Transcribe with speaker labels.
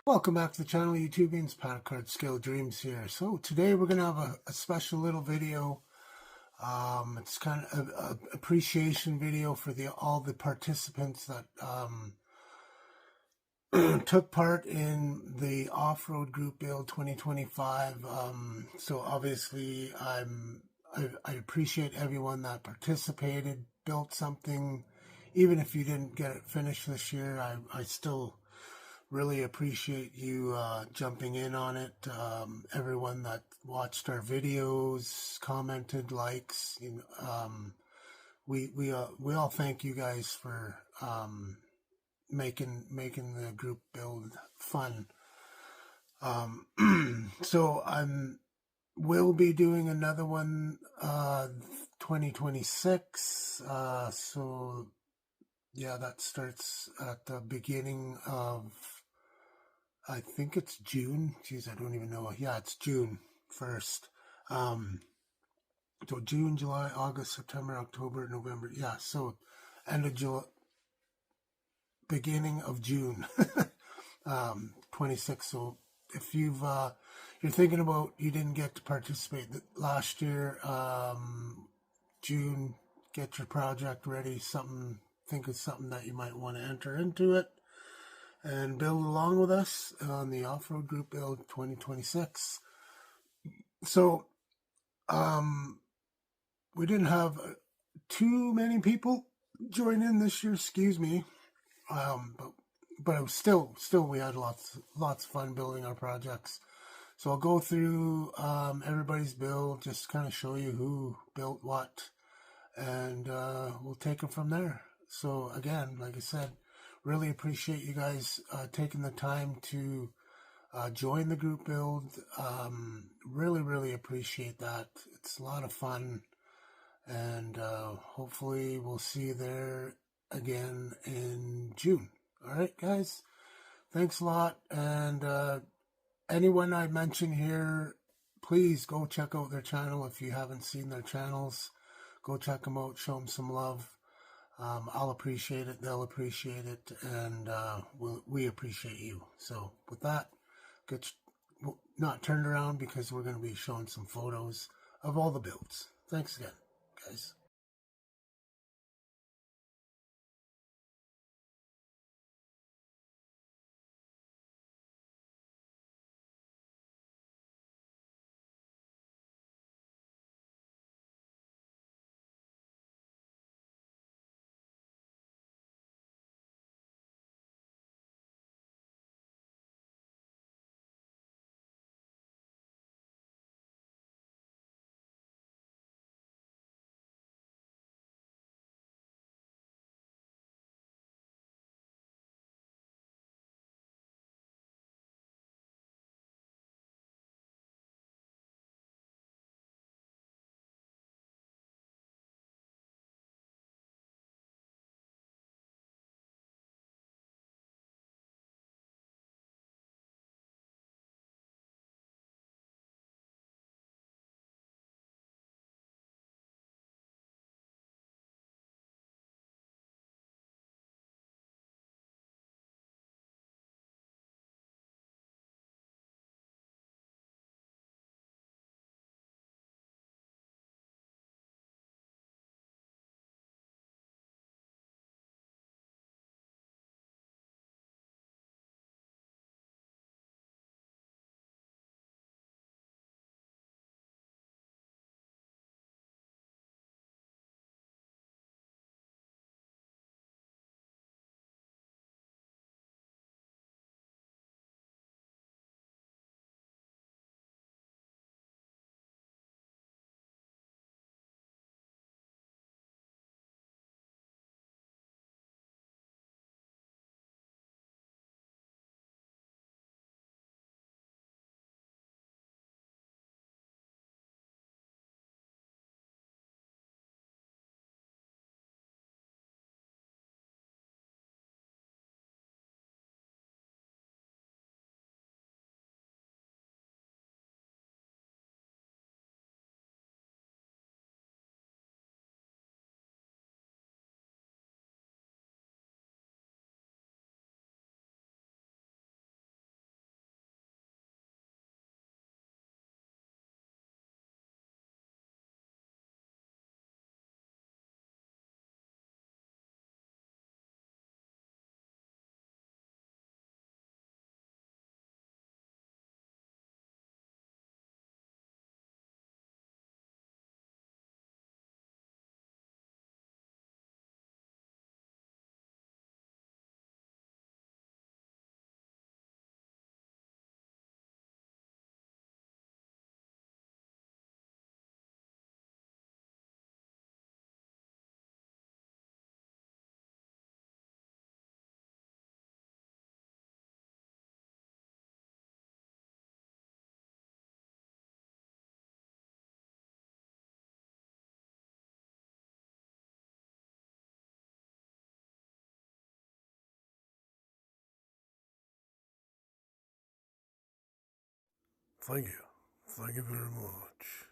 Speaker 1: Welcome back to the channel, YouTubians. Pat Card Scale Dreams here. So today we're going to have a special little video. It's kind of an appreciation video for all the participants that took part in the off-road group build 2025. So obviously I appreciate everyone that participated, built something. Even if you didn't get it finished this year, I still really appreciate you jumping in on it. Everyone that watched our videos, commented, likes. We all thank you guys for making the group build fun. So will be doing another one 2026. So yeah, that starts at the beginning of, I think it's June. Geez, I don't even know. Yeah, it's June 1st. So June, July, August, September, October, November. Yeah, so end of July, beginning of June, 26. So if you're thinking about, you didn't get to participate last year, June, get your project ready. Think of something that you might want to enter into it and build along with us on the off-road group build 2026. So we didn't have too many people join in this year, excuse me. But it was still we had lots of fun building our projects. So I'll go through everybody's build, just kind of show you who built what, and we'll take it from there. So again, like I said, really appreciate you guys taking the time to join the group build. Really appreciate that. It's a lot of fun, and hopefully we'll see you there again in June. All right, guys. Thanks a lot. And anyone I mention here, please go check out their channel. If you haven't seen their channels, go check them out. Show them some love. I'll appreciate it. They'll appreciate it. And we appreciate you. So with that, not turned around because we're going to be showing some photos of all the builds. Thanks again, guys.
Speaker 2: Thank you. Thank you very much.